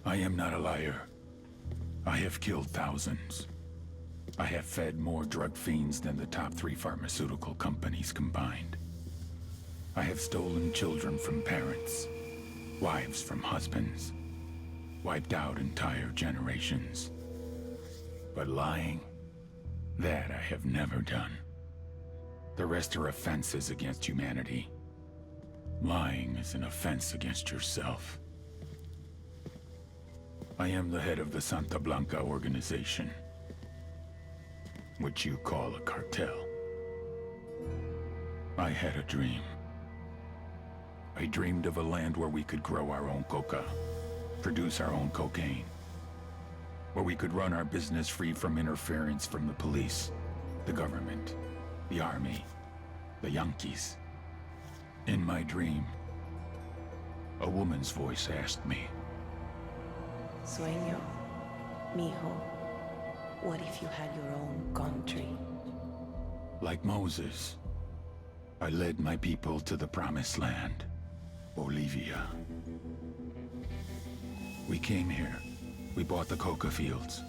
I am not a liar. I have killed thousands. I have fed more drug fiends than the top 3 pharmaceutical companies combined. I have stolen children from parents, wives from husbands, wiped out entire generations. But lying, that I have never done. The rest are offenses against humanity. Lying is an offense against yourself. I am the head of the Santa Blanca organization, which you call a cartel. I had a dream. I dreamed of a land where we could grow our own coca, produce our own cocaine, where we could run our business free from interference from the police, the government, the army, the Yankees. In my dream, a woman's voice asked me, Sueño, mijo, what if you had your own country? Like Moses, I led my people to the promised land, Bolivia. We came here. We bought the coca fields.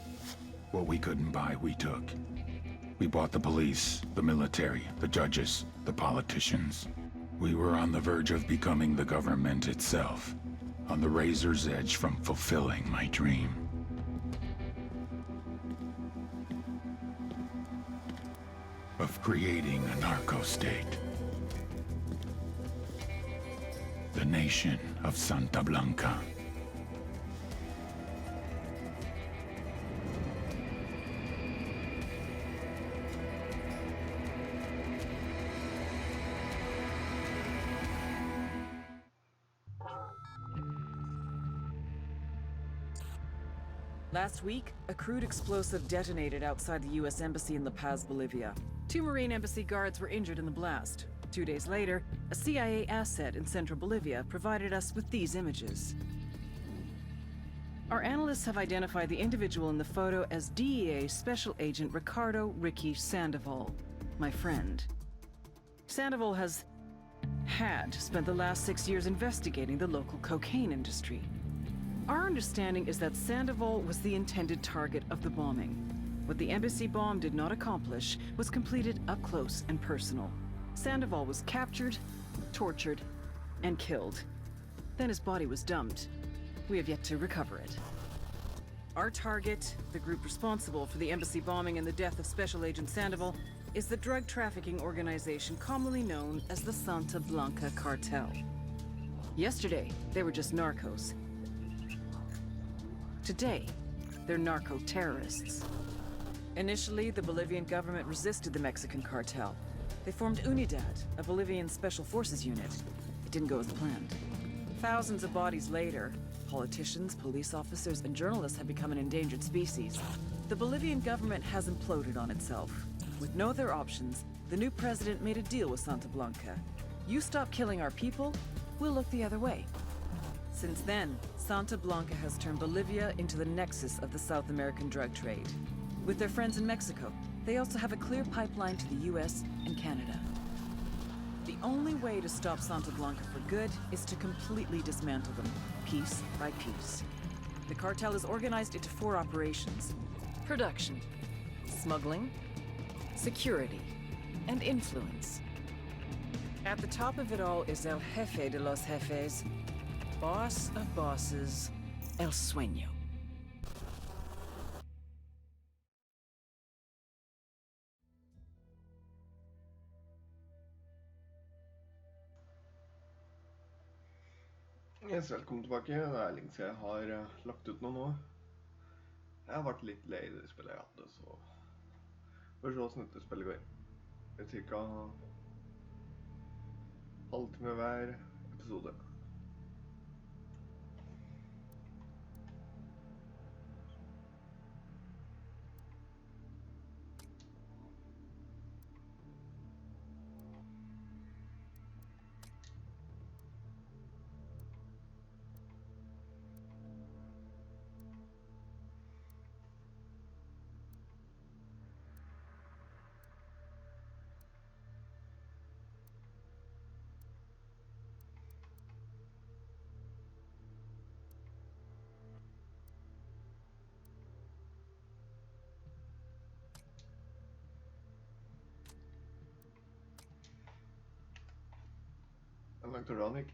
What we couldn't buy, we took. We bought the police, the military, the judges, the politicians. We were on the verge of becoming the government itself, on the razor's edge from fulfilling my dream. Of creating a narco-state. The nation of Santa Blanca. Last week, a crude explosive detonated outside the U.S. Embassy in La Paz, Bolivia. 2 Marine Embassy guards were injured in the blast. 2 days later, a CIA asset in central Bolivia provided us with these images. Our analysts have identified the individual in the photo as DEA Special Agent Ricardo Ricky Sandoval, my friend. Sandoval had spent the last 6 years investigating the local cocaine industry. Our understanding is that Sandoval was the intended target of the bombing. What the embassy bomb did not accomplish was completed up close and personal. Sandoval was captured, tortured, and killed. Then his body was dumped. We have yet to recover it. Our target, the group responsible for the embassy bombing and the death of Special Agent Sandoval, is the drug trafficking organization commonly known as the Santa Blanca Cartel. Yesterday, they were just narcos. Today, they're narco-terrorists. Initially, the Bolivian government resisted the Mexican cartel. They formed UNIDAD, a Bolivian special forces unit. It didn't go as planned. Thousands of bodies later, politicians, police officers, and journalists have become an endangered species. The Bolivian government has imploded on itself. With no other options, the new president made a deal with Santa Blanca. You stop killing our people, we'll look the other way. Since then, Santa Blanca has turned Bolivia into the nexus of the South American drug trade. With their friends in Mexico, they also have a clear pipeline to the US and Canada. The only way to stop Santa Blanca for good is to completely dismantle them, piece by piece. The cartel is organized into 4 operations: production, smuggling, security, and influence. At the top of it all is El Jefe de los Jefes, boss of bosses, El Sueño. Yes, velkommen tilbake. Det er lenge siden jeg har lagt ut noe nå. Jeg har vært litt lei det spillet jeg hadde, så får se hvordan dette spillet går. Det er cirka halvtime hver episode. Electronic.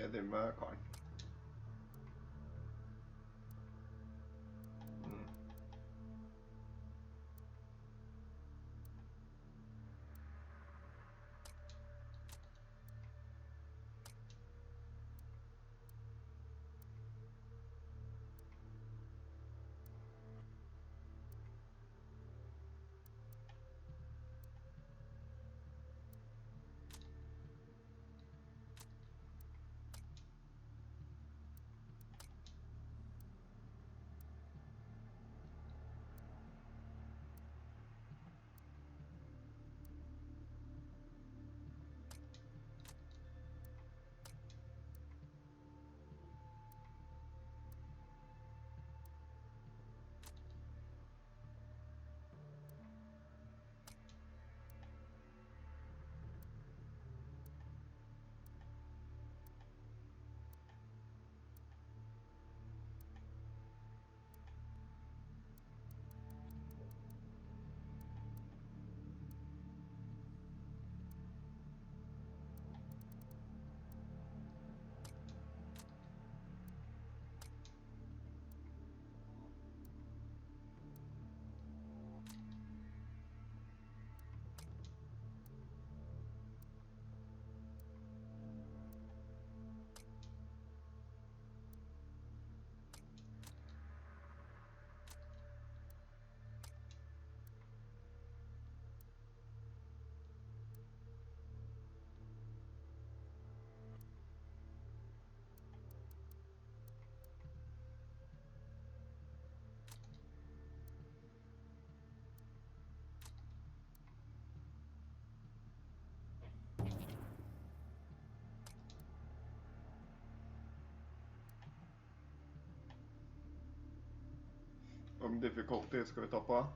Ja, det är mörkaren. Og difficulty skal vi ta på.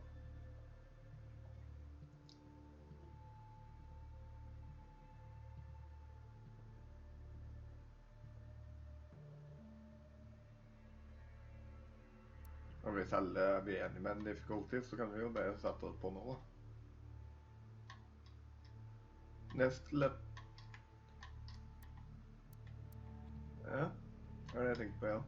Og hvis alle blir enige med en difficulty, så kan vi jo bare sette oss på noe. Nest lett. Ja, det er det jeg tenkte på, ja.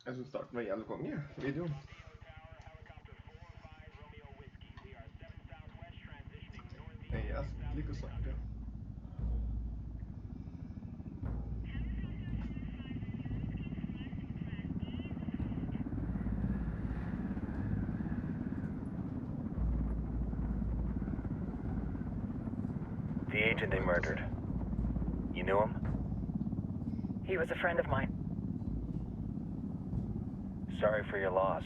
Jeg synes starten var jævlig konge, videoen. Jeg liker å snakke, ja. The agent they murdered. You knew him? He was a friend of mine. Sorry for your loss.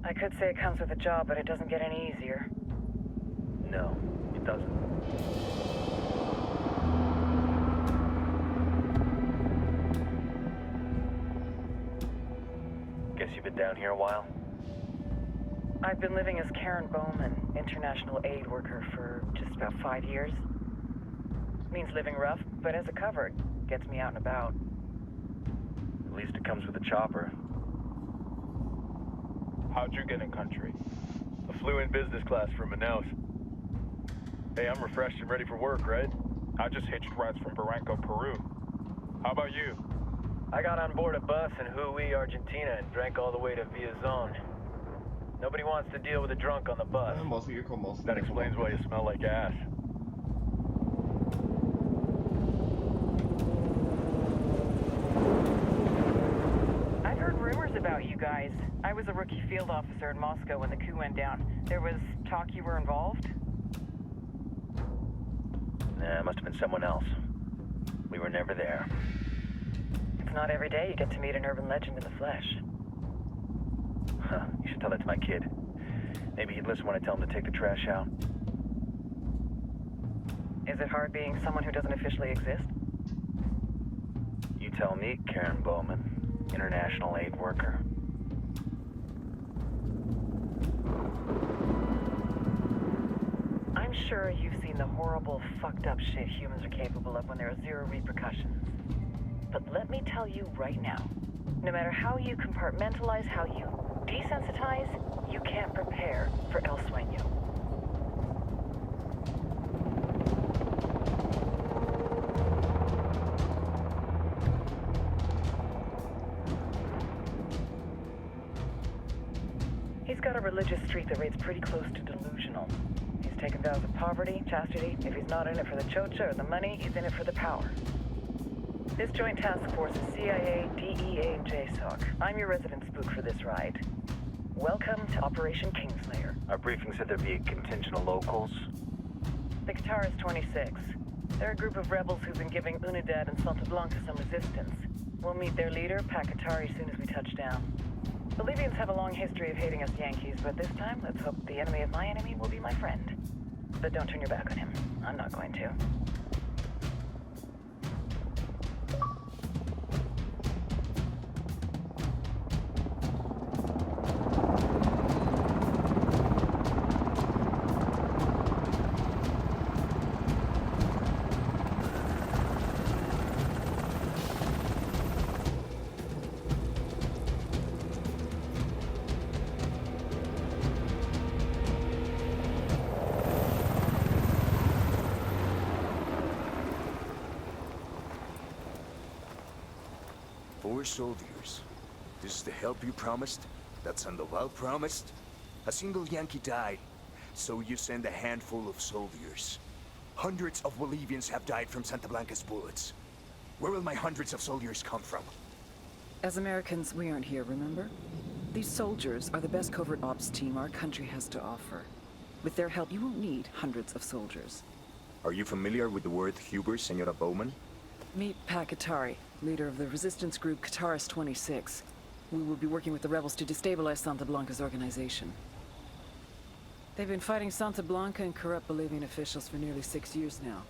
I could say it comes with a job, but it doesn't get any easier. No, it doesn't. Guess you've been down here a while? I've been living as Karen Bowman, international aid worker, for just about 5 years. Means living rough, but as a cover, it gets me out and about. At least it comes with a chopper. How'd you get in country? I flew in business class from Manaus. Hey, I'm refreshed and ready for work, right? I just hitched rides from Barranco, Peru. How about you? I got on board a bus in Hui, Argentina, and drank all the way to Villazón. Nobody wants to deal with a drunk on the bus. Jeg må sikkert komme oss That explains why you smell like ass. I've heard rumors about you guys. I was a rookie field officer in Moscow when the coup went down. There was talk you were involved? Nah, it must have been someone else. We were never there. It's not every day you get to meet an urban legend in the flesh. Huh, you should tell that to my kid. Maybe he'd listen when I tell him to take the trash out. Is it hard being someone who doesn't officially exist? You tell me, Karen Bowman, international aid worker. I'm sure you've seen the horrible, fucked up shit humans are capable of when there are zero repercussions. But let me tell you right now, no matter how you compartmentalize, how you desensitize, you can't prepare for El Sueño. He's got a religious streak that rates pretty close to delusional. He's taken vows of poverty, chastity. If he's not in it for the chocha or the money, he's in it for the power. This joint task force is CIA, DEA, and JSOC. I'm your resident spook for this ride. Welcome to Operation Kingslayer. Our briefing said there'd be a contingent of locals. The Qatar is 26. They're a group of rebels who've been giving Unidad and Santa Blanca some resistance. We'll meet their leader, Pakatari, as soon as we touch down. Bolivians have a long history of hating us Yankees, but this time, let's hope the enemy of my enemy will be my friend. But don't turn your back on him. I'm not going to. Four soldiers. This is the help you promised? That Sandoval promised? A single Yankee died. So you send a handful of soldiers. Hundreds of Bolivians have died from Santa Blanca's bullets. Where will my hundreds of soldiers come from? As Americans, we aren't here, remember? These soldiers are the best covert ops team our country has to offer. With their help, you won't need hundreds of soldiers. Are you familiar with the word Huber, Senora Bowman? Meet Pat Katari, leader of the resistance group Kataris 26. We will be working with the rebels to destabilize Santa Blanca's organization. They've been fighting Santa Blanca and corrupt Bolivian officials for nearly 6 years now.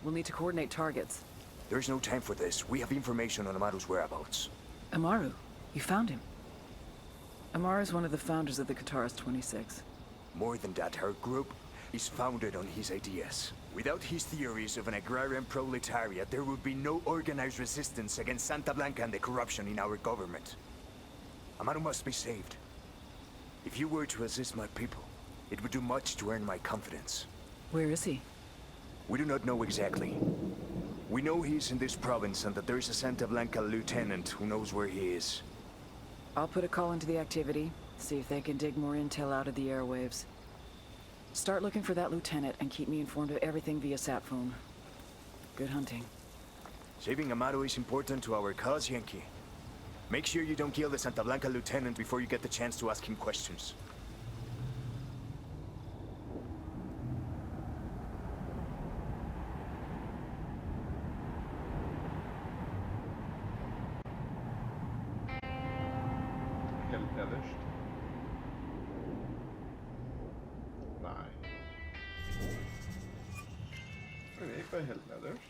We'll need to coordinate targets. There's no time for this. We have information on Amaru's whereabouts. Amaru, you found him. Amaru is one of the founders of the Kataris 26. More than that, her group is founded on his ideas. Without his theories of an agrarian proletariat, there would be no organized resistance against Santa Blanca and the corruption in our government. Amaru must be saved. If you were to assist my people, it would do much to earn my confidence. Where is he? We do not know exactly. We know he's in this province and that there is a Santa Blanca lieutenant who knows where he is. I'll put a call into the activity, see if they can dig more intel out of the airwaves. Start looking for that lieutenant and keep me informed of everything via sat phone. Good hunting. Saving Amaru is important to our cause, Yankee. Make sure you don't kill the Santa Blanca lieutenant before you get the chance to ask him questions. Helt nederst. Nej. Det gick väl helt nederst.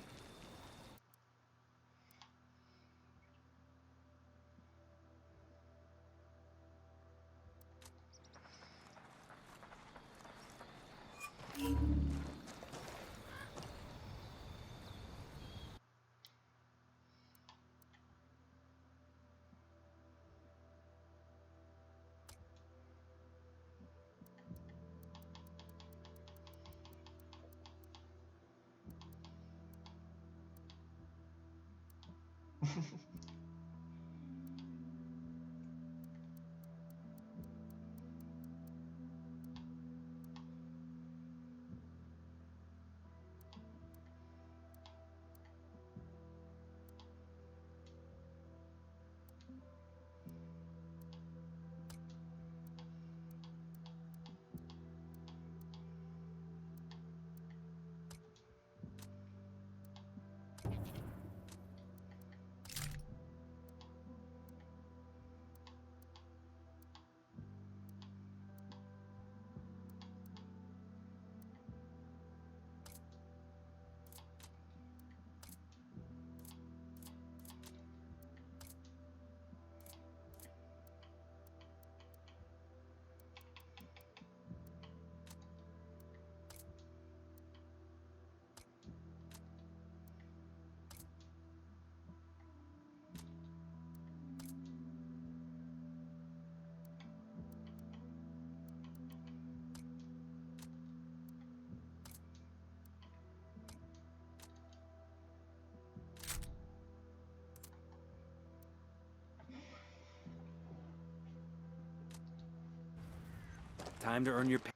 Time to earn your pay.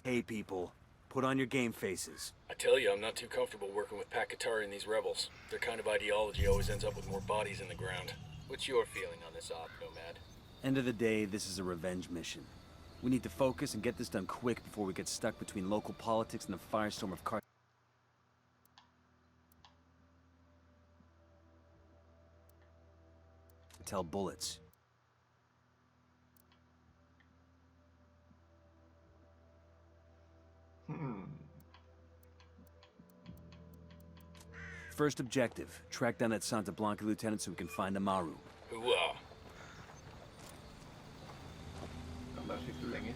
Hey, people. Put on your game faces. I tell you, I'm not too comfortable working with Pakatari and these rebels. Their kind of ideology always ends up with more bodies in the ground. What's your feeling on this op, Nomad? End of the day, this is a revenge mission. We need to focus and get this done quick before we get stuck between local politics and the firestorm of cartel bullets. First objective, track down that Santa Blanca lieutenant so we can find Amaru. Hoorah! Den där sitter länge.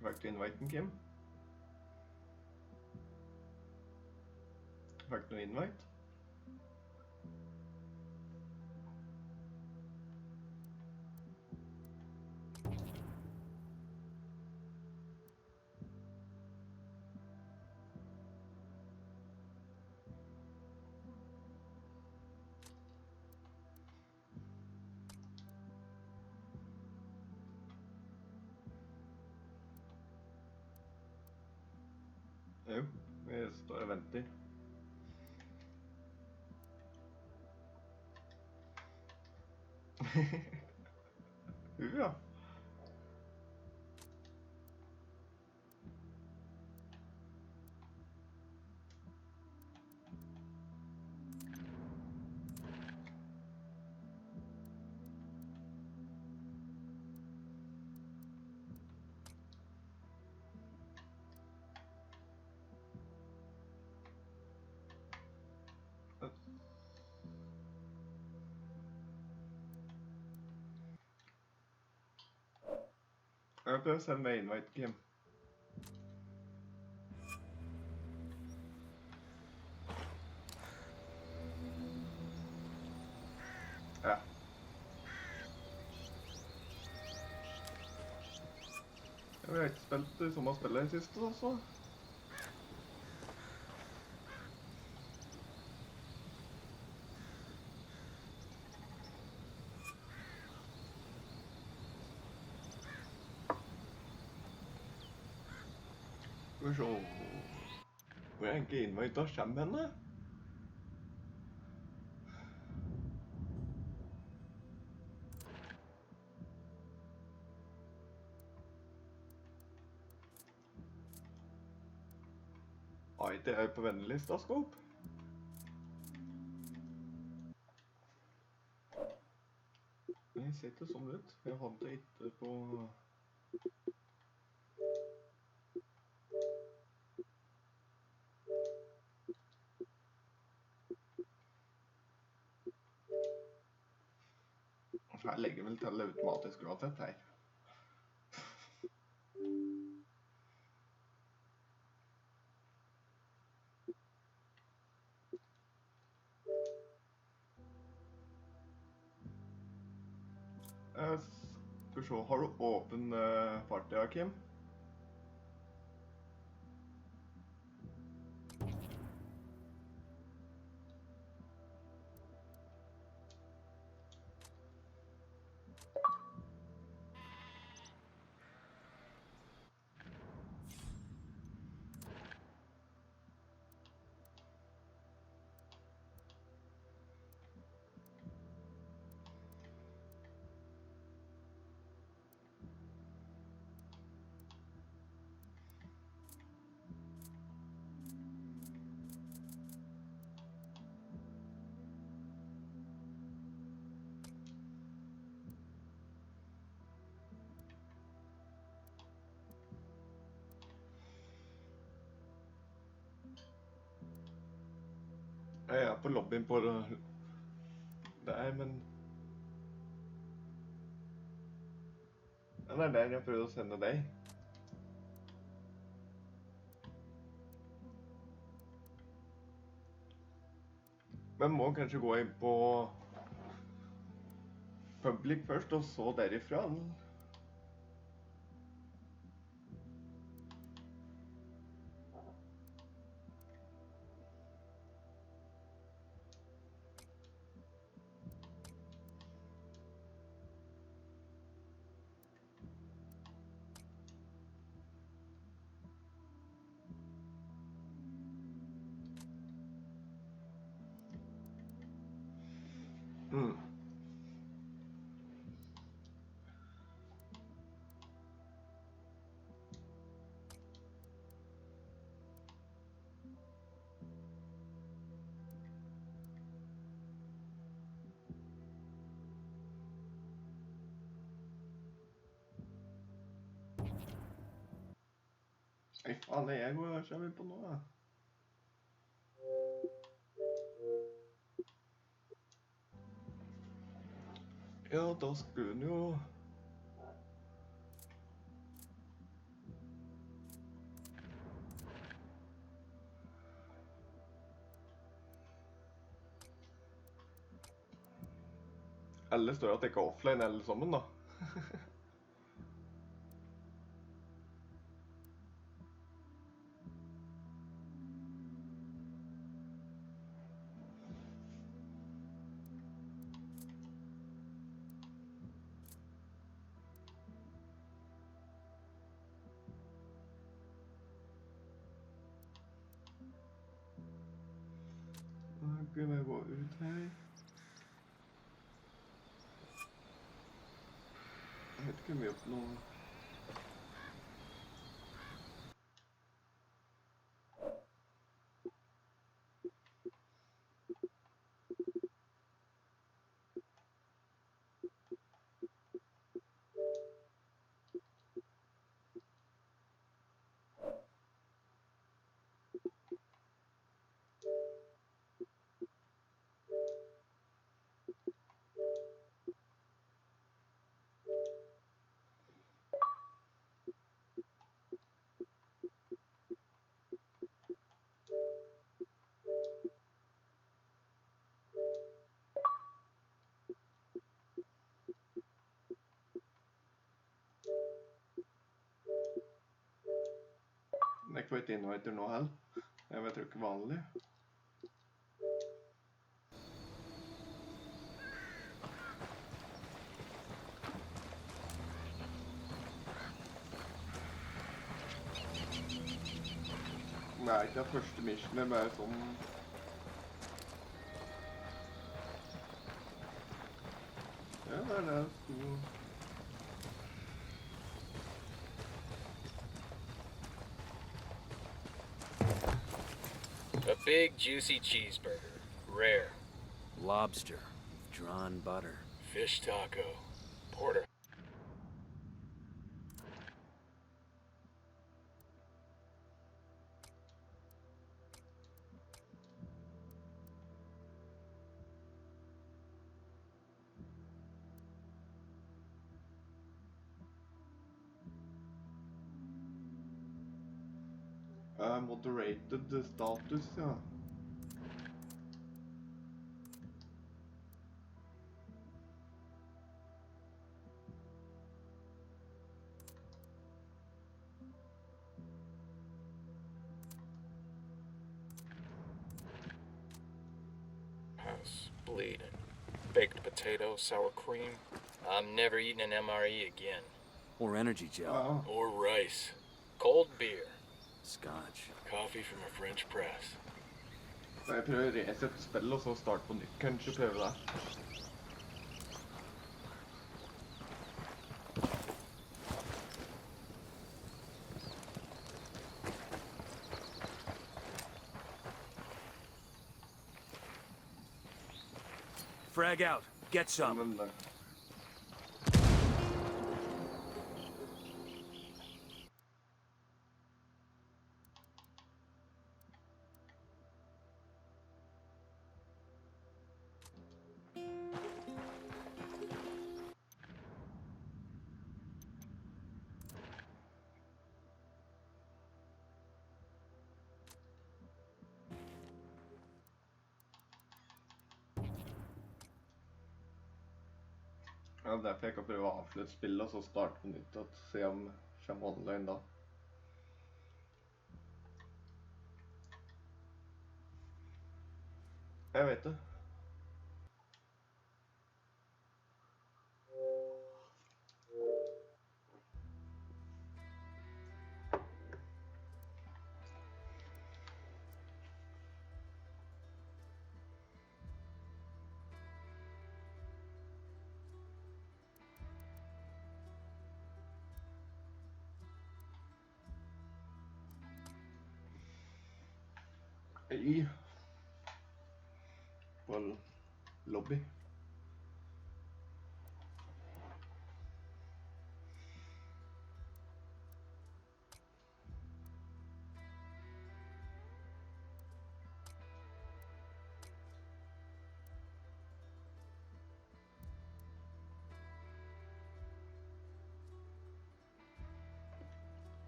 Fikk du inviten, Kim? Fikk du invite? Jo, vi står og venter. Ja. Jeg prøver å sende meg invite, Kim. Ja. Jeg har ikke spilt det samme spillet i siste, også. Skal vi se hvor er egentlig invite kommer henne? Har ikke jeg på vennelista, Skop? Det ser ikke sånn ut. Jeg hadde ikke på... Jeg legger vel til automatisk uansett her. Skal vi se, har du åpen party, Kim? Jeg er på lobbyen på der, men... Det er der jeg prøvde å sende deg. Men må kanskje gå inn på... Public først, og så derifra. Nei, faen, det jeg går kommer på nå, da. Ja, da skulle den jo... Eller står det at det ikke er offline alle sammen da? Skal vi gå ut her? Jeg vet ikke om vi har gjort noe. Det er ikke fått inviter nå heller. Jeg vet jo ikke vanlig. Det er ikke det første missionet, bare sånn... Ja, det er det sto... A big, juicy cheeseburger. Rare. Lobster. Drawn butter. Fish taco. Porter. Moderated status, ja. House bleeding. Baked potato, sour cream. I'm never eating an MRE again. Or energy gel. Ja. Or rice. Cold beer. Scotch. Coffee from a French press. Jeg prøver å resette spillet og så starte på nytt. Kanskje prøve det. Frag out. Get some. Men, ja, derfor jeg kan prøve å avslutte spillet og så starte på nytt og se om det kommer online da. Jeg vet det. I på lobby.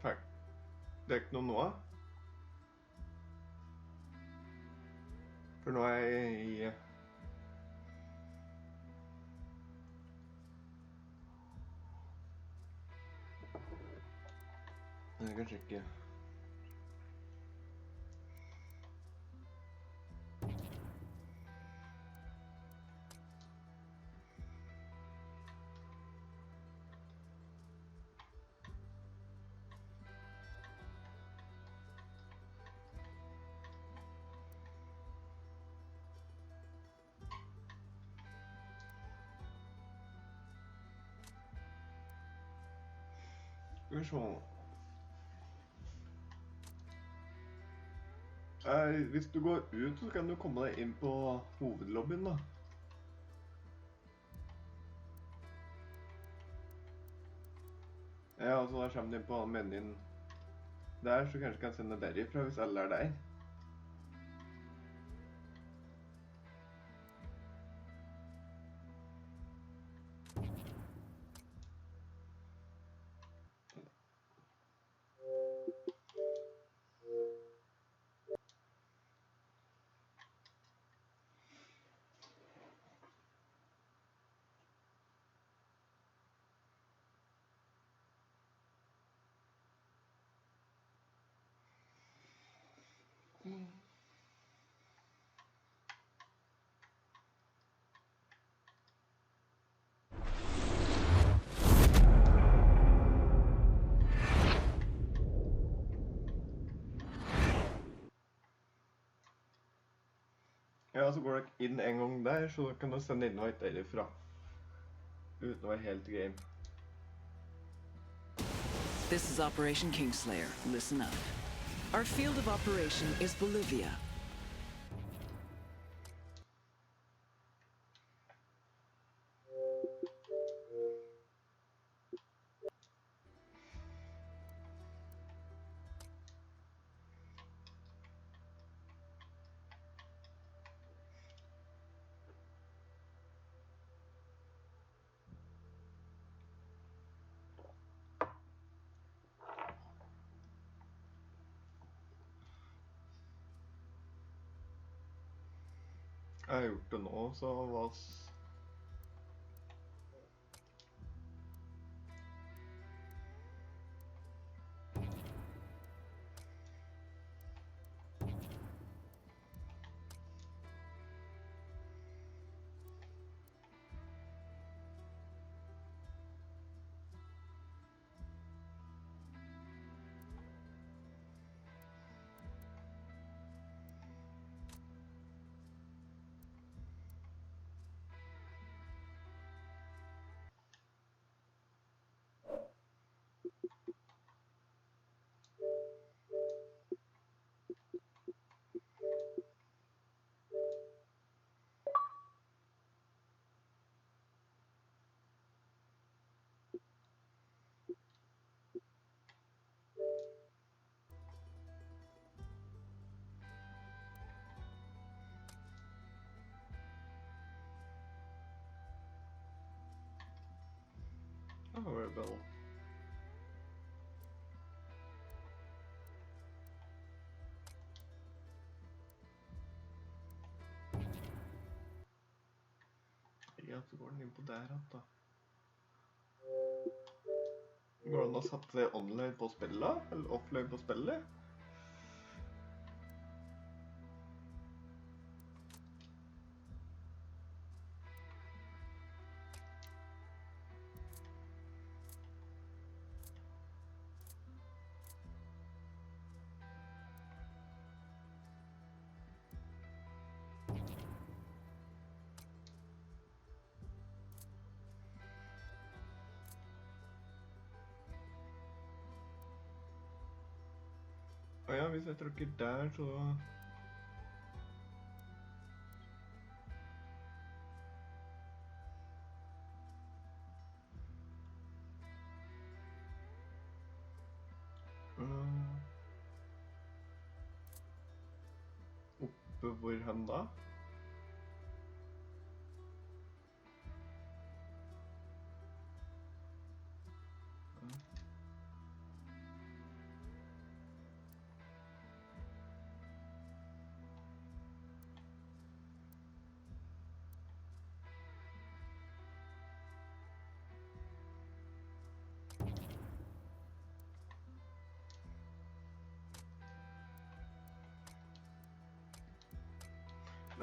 Takk. Det er ikke noe nå. For nå er jeg i Jeg kan sjekke. Skal vi se. Hvis du går ut, så kan du komme deg inn på hovedlobbyen da. Ja, så da kommer du inn på menyen der, så kanskje kan sende derifra hvis alle er der. Ja, så går dere inn en gang der, så kan du sende invite derifra. Uten å være helt game. This is Operation Kingslayer. Listen up. Our field of operation is Bolivia. Jeg har gjort det nå, så hva... Rebel. Ja, så går den inn på der da. Går den å sette online på spillet, eller offline på spillet? Ja, hvis jeg trykker der, så... Oppe hvor hen da?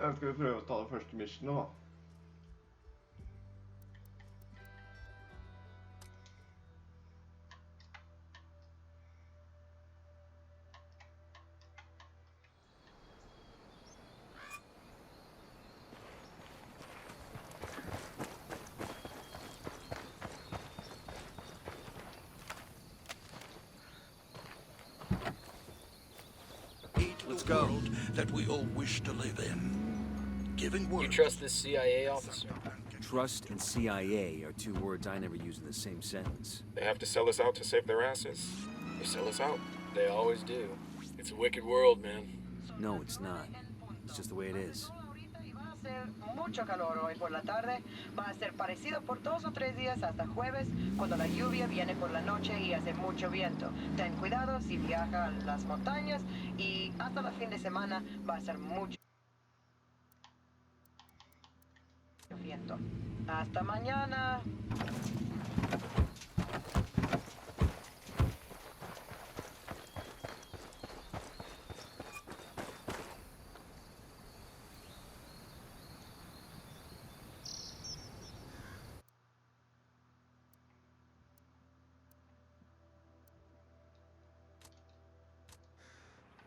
Jeg skal prøve å ta det første missionet da. Let's go. World that we all wish to live in. Giving You word. trust this CIA officer? Trust and CIA are two words I never use in the same sentence. They have to sell us out to save their asses. They sell us out. They always do. It's a wicked world, man. No, it's not. It's just the way it is. Mucho calor hoy por la tarde. Va a ser parecido por 2 o 3 días hasta jueves, cuando la lluvia viene por la noche y hace mucho viento. Ten cuidado si viaja a las montañas y hasta el fin de semana va a ser mucho viento. Hasta mañana.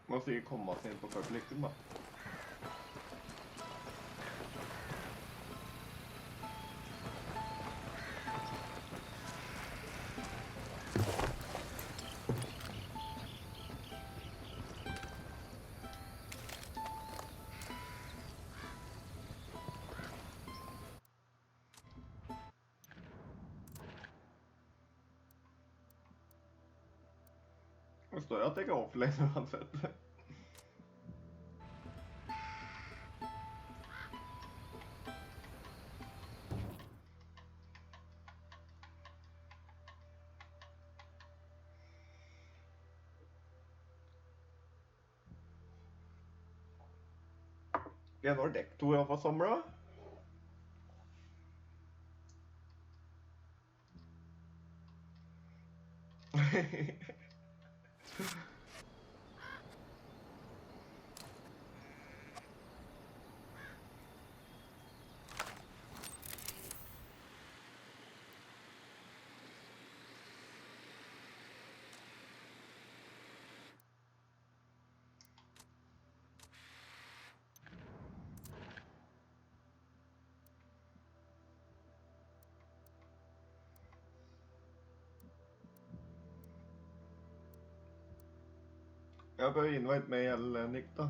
Må sikkert komme oss inn på konflikten da. Det står jo at jeg kan overleve uansett. Ja, nå er dekk 2 i hvert fall samlet. Jeg bør invite meg eller Nick da.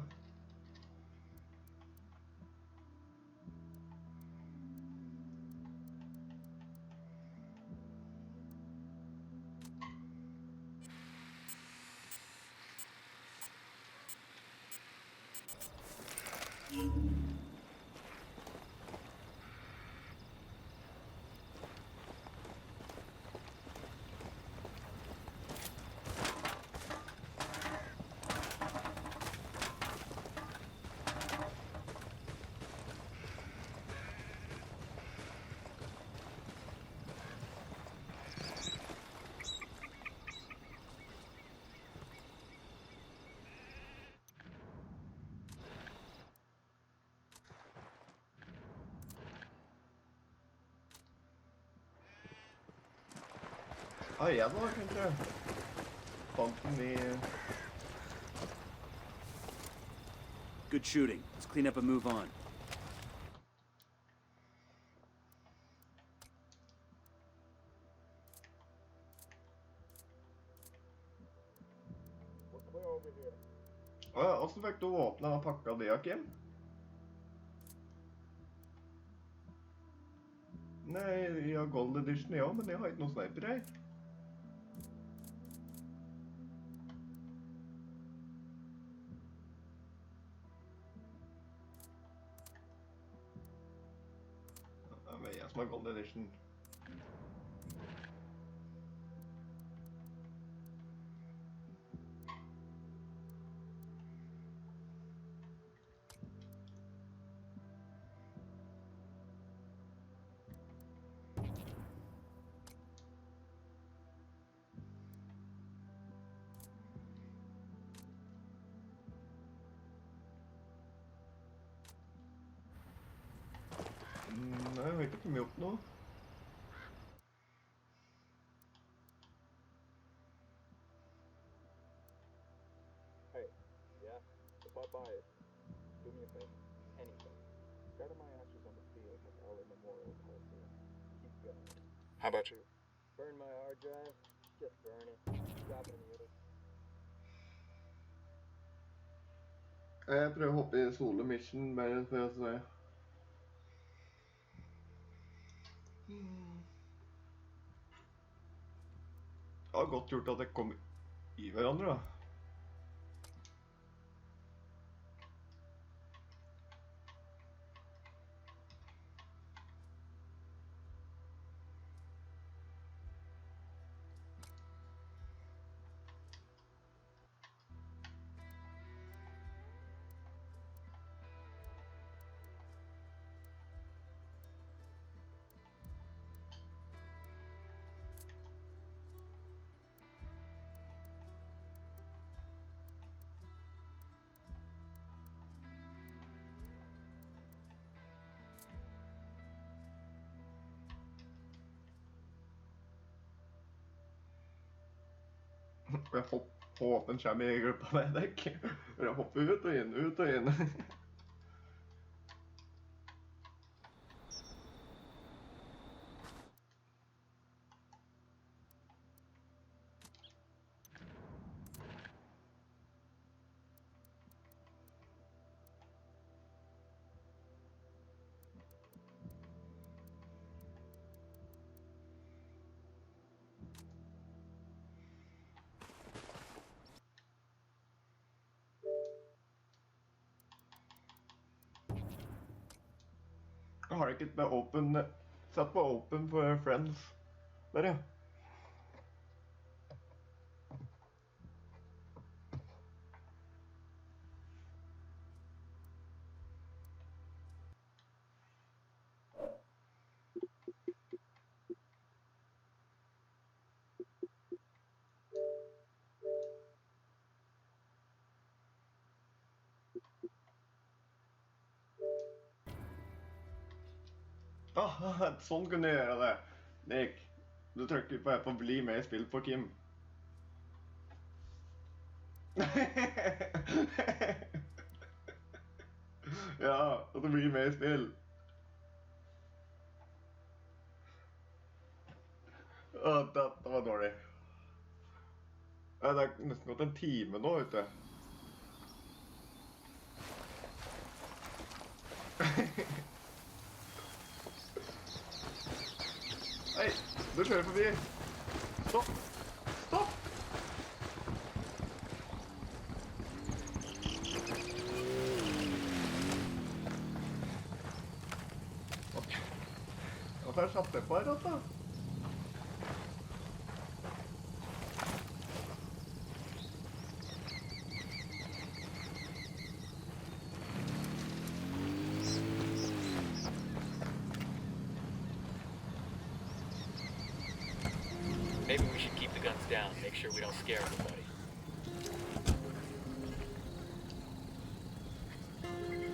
Ah, ja da, kanskje. Fant den i... Good shooting. Let's clean up and move on. Hvordan fikk du åpnet og pakket det, Kim? Nei, jeg har Gold Edition, ja, men jeg har ikke noen sniper her. Det er jeg som har Gold Edition. de opp nå? Hey, yeah, if I buy it, do me a favor. Anything. Scatter my ashes on the field with LA Memorial Coliseum. Keep going. How about you? Burn my hard drive? Just burn it. Drop it in the ocean. Jeg prøver å hoppe i solo mission bare for å se. Det har godt gjort at jeg kom i hverandre da. Jeg håper en kommer i gruppa med dekk. Jeg hopper ut og inn, ut og inn. Jeg har ikke med open, satt på open for friends. Der ja. Sånn kunne du gjøre det. Nick, du trykker på bli med i spill på Kim. Ja, at du blir med i spill. Dette var dårlig. Det er nesten gått en time nå, vet du. Hei, du kjører forbi. Stopp! Stopp! Ok. Og så satt jeg på her, altså. Maybe we should keep the guns down, make sure we don't scare anybody.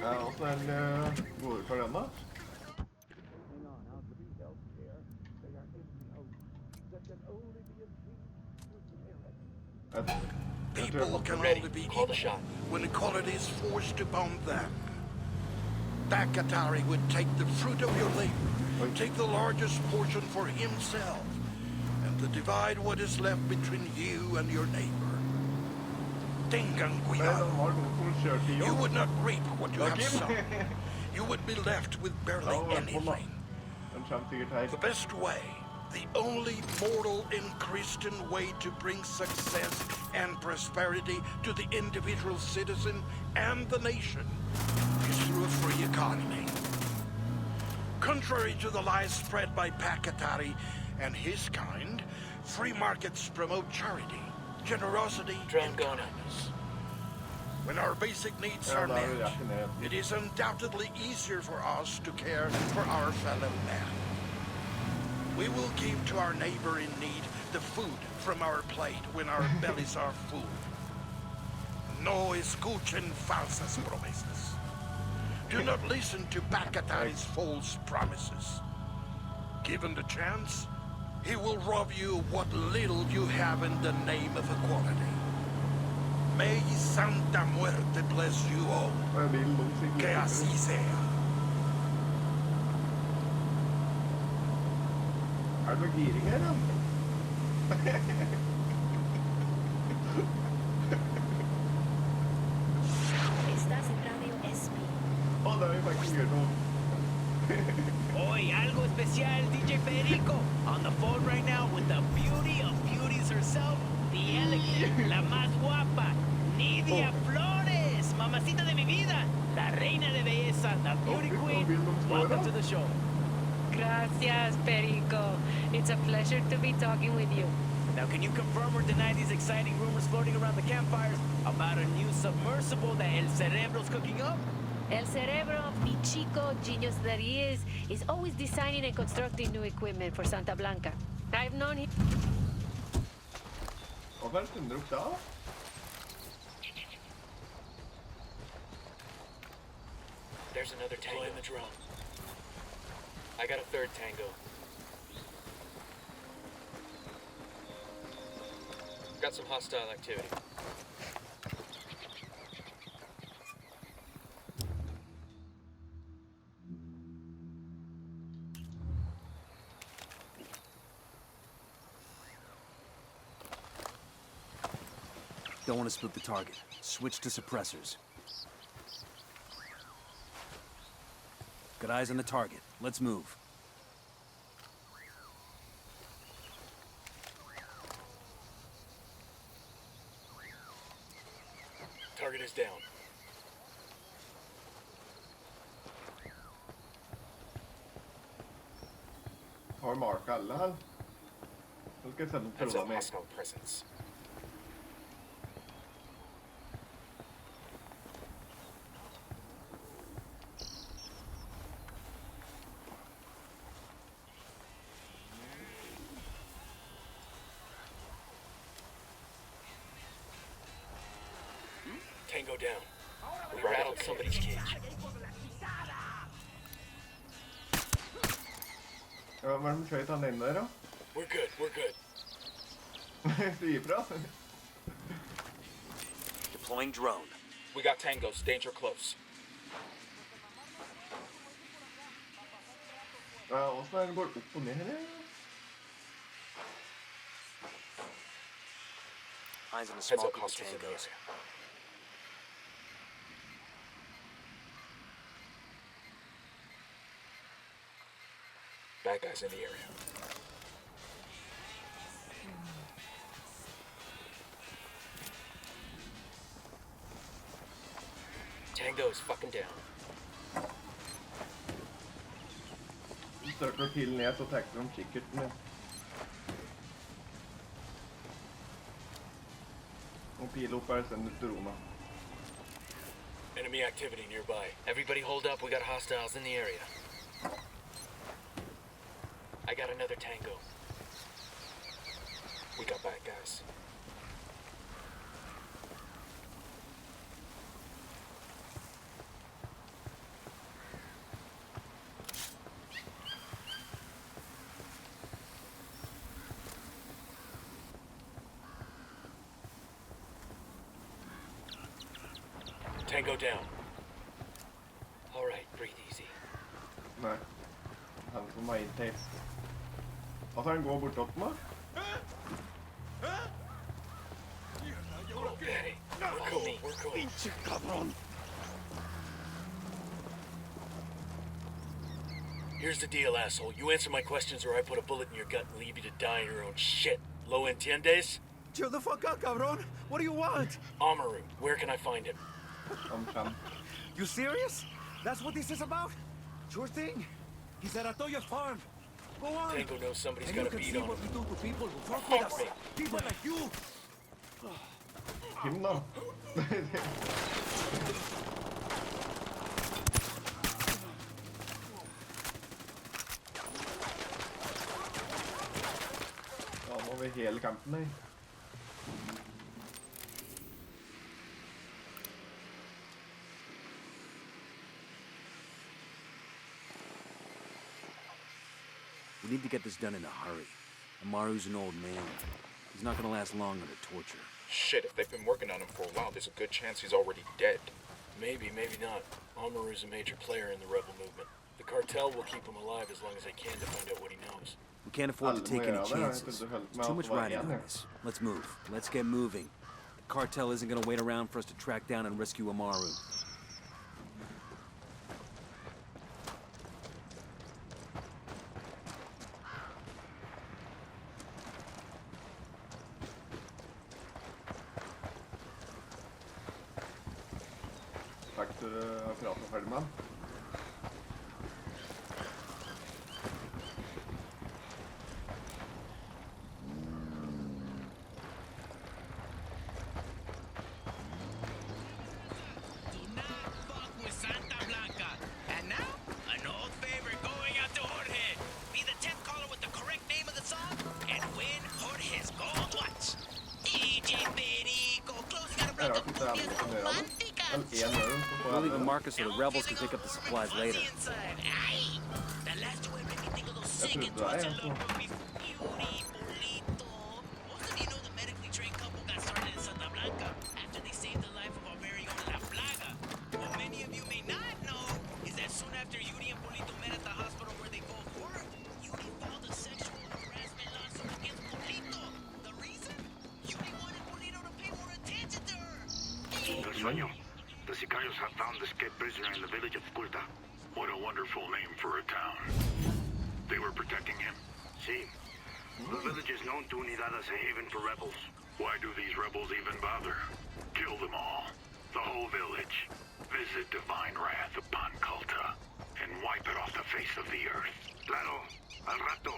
Ja, altså hvor for den da? Hang on, I'll be healthcare. They are NGOs that can only be achieved through merit. People can Ready. only be Call the equal shot. when equality is forced upon them. Bakatari would take the fruit of your labor, take the largest portion for himself, and to divide what is left between you and your neighbor. Tengan cuidado. You would not reap what you have sown. You would be left with barely anything. The best way, the only mortal and Christian way to bring success and prosperity to the individual citizen and the nation is through a free economy. Contrary to the lies spread by Pakatari and his kind, free markets promote charity, generosity, and kindness. When our basic needs are met, it is undoubtedly easier for us to care for our fellow man. We will give to our neighbor in need the food from our plate when our bellies are full. No escuchen falsas promesas. Do not listen to Bakatari's false promises. Given the chance, he will rob you of what little you have in the name of equality. May Santa Muerte bless you all. Que así sea. Er det noe giring her, da? Estás en Radio SP. Å, det har vi faktisk gjort noe. Hoy, algo especial, DJ Federico. On the phone right now with the beauty of beauties herself, the elegant, la más guapa, Nidia Flores, mamacita de mi vida, la reina de belleza, the beauty queen. Welcome to the show. Gracias, Perico. It's a pleasure to be talking with you. Now, can you confirm or deny these exciting rumors floating around the campfires about a new submersible that El Cerebro's cooking up? El Cerebro, mi chico genius that he is always designing and constructing new equipment for Santa Blanca. I've known him. Hvorfor stunder du opp da? There's another tango in the drone. I got a third tango. Got some hostile activity. Don't want to spook the target. Switch to suppressors. Got eyes on the target. Let's move. Target is down. Har du marka alle her? Nå skal jeg sende That's prøve a med. hostile presence. Tango down. We rattled somebody's cage. Ja, hva er det med skjøt han inn der, da? We're good, we're good. Si ifra. Deploying drone. We got tangos, danger close. Ja, hvordan er det går opp og ned her? Eyes on a Heads small up, group of hostiles in the tangos. area. Bad guys in the area. Tango is fucking down. Du søker pilen ned, så trekker de kikkerten ned. Og pil opp er sendt ut til Roma. Enemy activity nearby. Everybody hold up, we got hostiles in the area. I got another tango. We got bad guys. Tango down. All right, breathe easy. Nei. Han får meg inn til. Altså, han går bortåt meg. Okay, we're cool, we're cool. Pinche cabrón. Here's the deal, asshole. You answer my questions or I put a bullet in your gut and leave you to die in your own shit. Lo entiendes? Chill the fuck out, cabrón. What do you want? Amaru, where can I find him? You serious? That's what this is about? Sure thing. He's at Atoya Farm. Go on. Tango knows somebody's And got you a can beat see on what him. we do to people who fuck with us. me. People like you. Kim da? Da må vi hele kampen her. We We need to get this done in a hurry. Amaru's an old man. He's not gonna last long under torture. Shit, if they've been working on him for a while, there's a good chance he's already dead. Maybe, maybe not. Amaru's a major player in the rebel movement. The cartel will keep him alive as long as they can to find out what he knows. We can't afford to take any chances. There's too much riding on this. Let's move. Let's get moving. The cartel isn't gonna wait around for us to track down and rescue Amaru. Takk for praten ferdig med. With Santa Blanca. And now, an old favorite going out to Jorge. Be the 10th caller with the correct name of the song and win Jorge's gold watch. DJ Perico, closing out a block of cumbias románticas. We'll leave a marker so the rebels can pick up the supplies later. Ay, the last you ever let me think of those singing towards your love movies. Beauty, Polito. Most of you know the medically trained couple got started in Santa Blanca after they saved the life of our very own La Plaga. What many of you may not know is that soon after Yuri and Polito met at the hospital where they both worked, Yuri filed a sexual harassment lawsuit against Polito. The reason? Yuri wanted Polito to pay more attention to her. El sueño. The Sicarios have found the escaped prisoner in the village of Culta. What a wonderful name for a town. They were protecting him. See? The village is known to Unidad as a haven for rebels. Why do these rebels even bother? Kill them all. The whole village. Visit divine wrath upon Culta. And wipe it off the face of the earth. Claro. Al rato.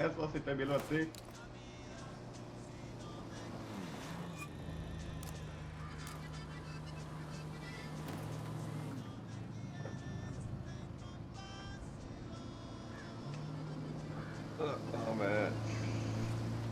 Jeg skal sitte i bilen og vente. Da har vi